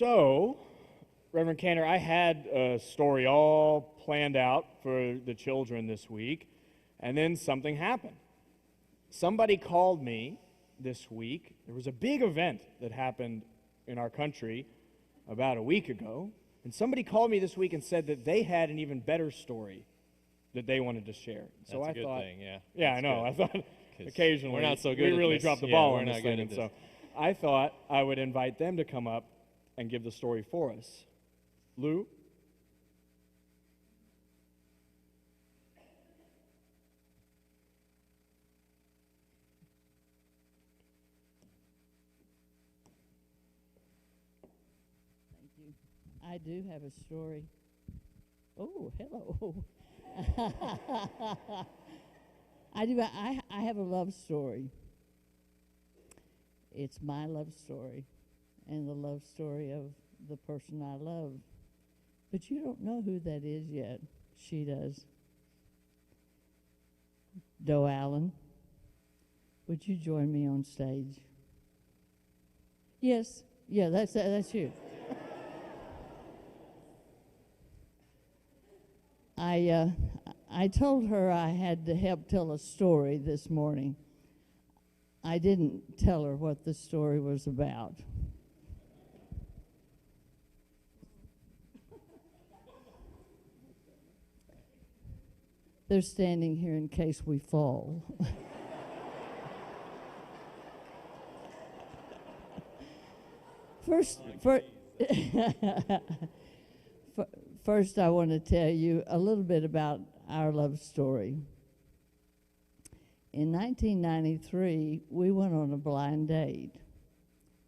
So, Reverend Cantor, I had a story all planned out for the children this week, and then something happened. Somebody called me this week. There was a big event that happened in our country about a week ago, and somebody called me this week and said that they had an even better story that they wanted to share. So That's I a good thought, thing, yeah. yeah, That's I know. good. I thought occasionally we're not so good we at really this. dropped the Yeah, ball we're on not this good thing, at and this. so I thought I would invite them to come up and give the story for us. Lou? Thank you. I do have a story. Oh, hello. I do. I have a love story. It's my love story and the love story of the person I love. But you don't know who that is yet. She does. Doe Allen, would you join me on stage? Yes. Yeah, that's you. I told her I had to help tell a story this morning. I didn't tell her what the story was about. They're standing here in case we fall. First, I want to tell you a little bit about our love story. In 1993, we went on a blind date.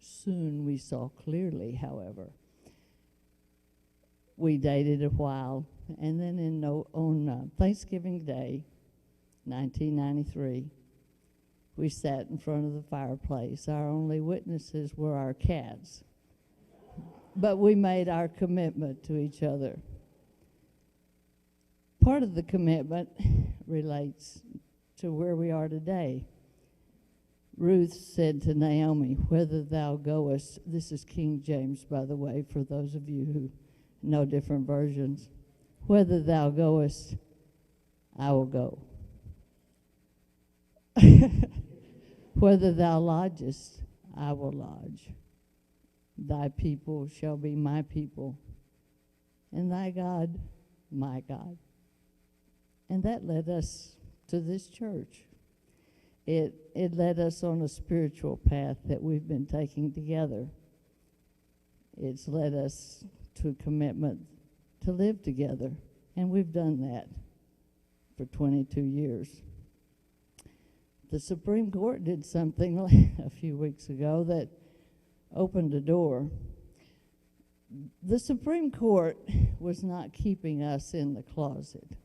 Soon we saw clearly, however. We dated a while, and then on Thanksgiving Day, 1993, we sat in front of the fireplace. Our only witnesses were our cats. But we made our commitment to each other. Part of the commitment relates to where we are today. Ruth said to Naomi, "Whither thou goest," this is King James, by the way, for those of you who know different versions. "Whither thou goest, I will go. Whither thou lodgest, I will lodge. Thy people shall be my people, and thy God, my God." And that led us to this church. It led us on a spiritual path that we've been taking together. It's led us to a commitment to live together, and we've done that for 22 years. The Supreme Court did something a few weeks ago that opened a door. The Supreme Court was not keeping us in the closet.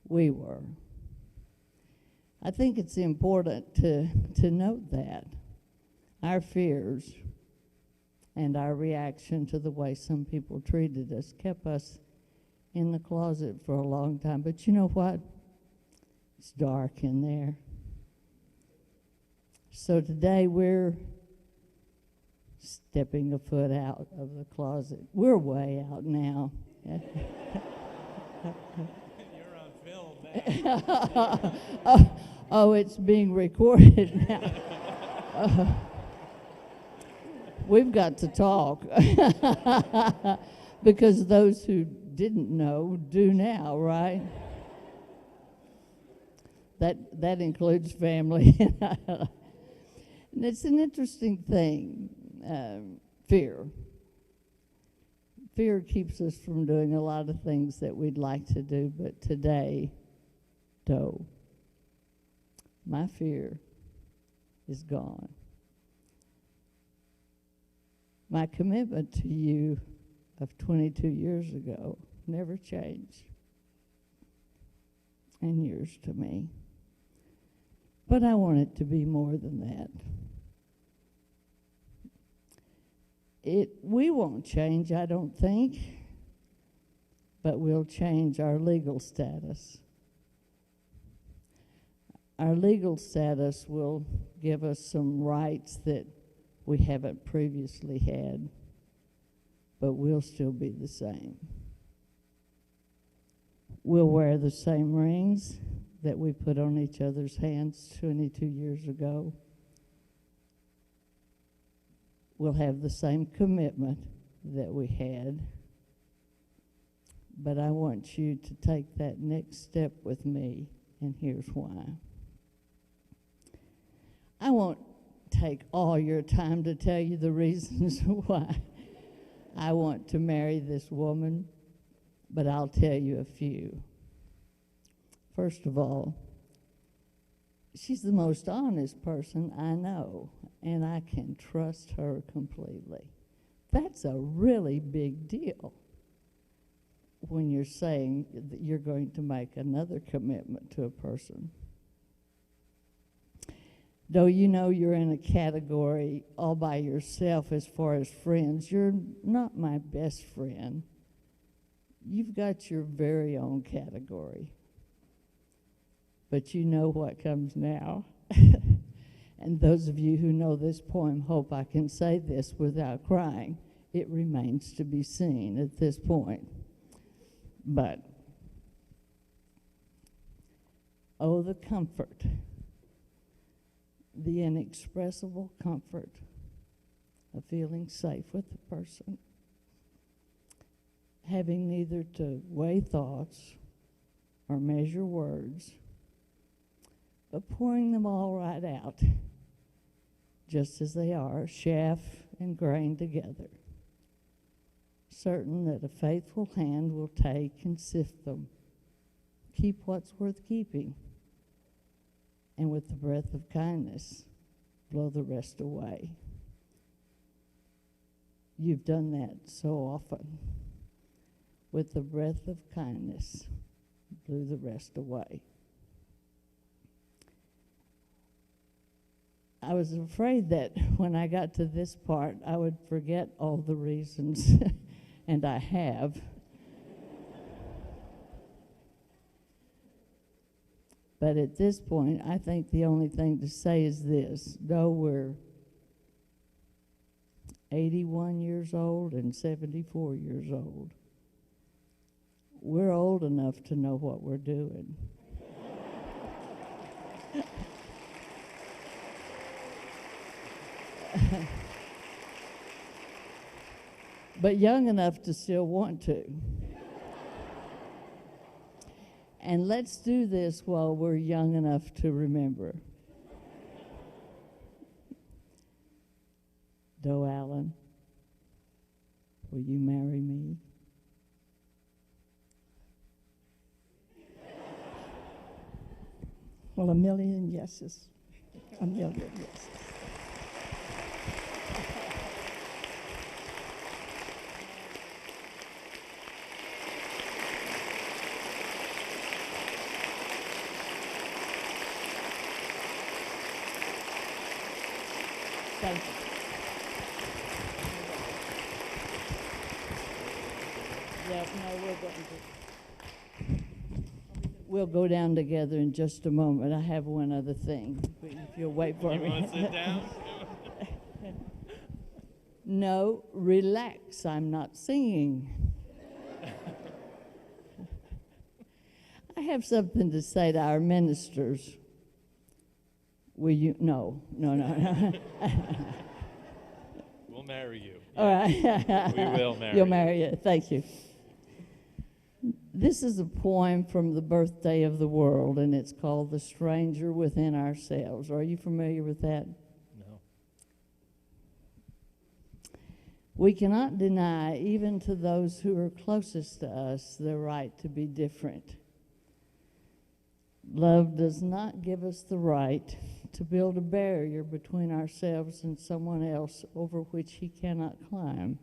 We were. I think it's important to note that our fears and our reaction to the way some people treated us kept us in the closet for a long time. But you know what? It's dark in there. So today we're stepping a foot out of the closet. We're way out now. You're on film now. Oh, it's being recorded now. We've got to talk. Because those who didn't know do now, right? That includes family. And it's an interesting thing, fear. Fear keeps us from doing a lot of things that we'd like to do, but today, my fear is gone. My commitment to you of 22 years ago never changed, and yours to me. But I want it to be more than that. We won't change, I don't think, but we'll change our legal status. Our legal status will give us some rights that we haven't previously had. but we'll still be the same. We'll wear the same rings that we put on each other's hands 22 years ago. We'll have the same commitment that we had. But I want you to take that next step with me, and here's why. I won't take all your time to tell you the reasons why I want to marry this woman, but I'll tell you a few. First of all, she's the most honest person I know, and I can trust her completely. That's a really big deal when you're saying that you're going to make another commitment to a person. Though you know you're in a category all by yourself as far as friends, you're not my best friend. You've got your very own category. But you know what comes now. And those of you who know this poem hope I can say this without crying. It remains to be seen at this point. But, oh, the comfort, the inexpressible comfort of feeling safe with the person, having neither to weigh thoughts or measure words, but pouring them all right out, just as they are, chaff and grain together, certain that a faithful hand will take and sift them, keep what's worth keeping, and with the breath of kindness, blow the rest away. You've done that so often. With the breath of kindness, blew the rest away. I was afraid that when I got to this part, I would forget all the reasons, and I have. But at this point, I think the only thing to say is this. Though we're 81 years old and 74 years old, we're old enough to know what we're doing. But young enough to still want to. And let's do this while we're young enough to remember. Doe Allen, will you marry me? Well, a million yeses. A million yeses. Thank you. Yeah, no, we'll go down together in just a moment. I have one other thing. If you'll wait for me. You want to sit down? No, relax. I'm not singing. I have something to say to our ministers. Will you? No. We'll marry you. All right. We will marry You'll you. marry you. Thank you. This is a poem from the birthday of the world, and it's called The Stranger Within Ourselves. Are you familiar with that? No. We cannot deny, even to those who are closest to us, their right to be different. Love does not give us the right to build a barrier between ourselves and someone else over which he cannot climb,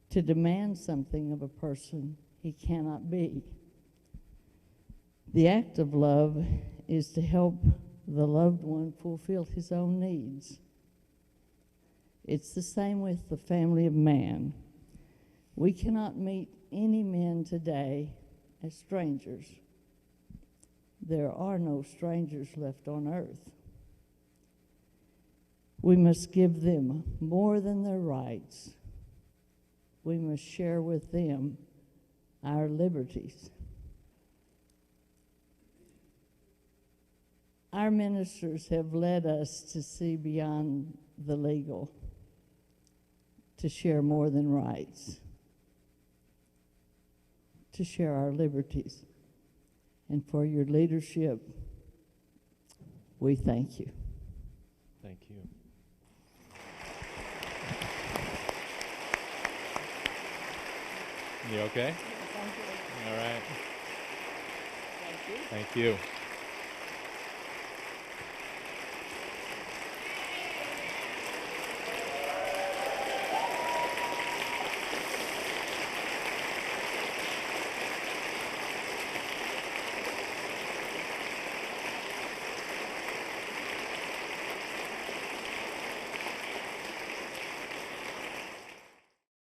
to demand something of a person he cannot be. The act of love is to help the loved one fulfill his own needs. It's the same with the family of man. We cannot meet any men today as strangers. There are no strangers left on earth. We must give them more than their rights. we must share with them our liberties. Our ministers have led us to see beyond the legal, to share more than rights, to share our liberties. And for your leadership, we thank you. Thank you. You okay? All right. Thank you.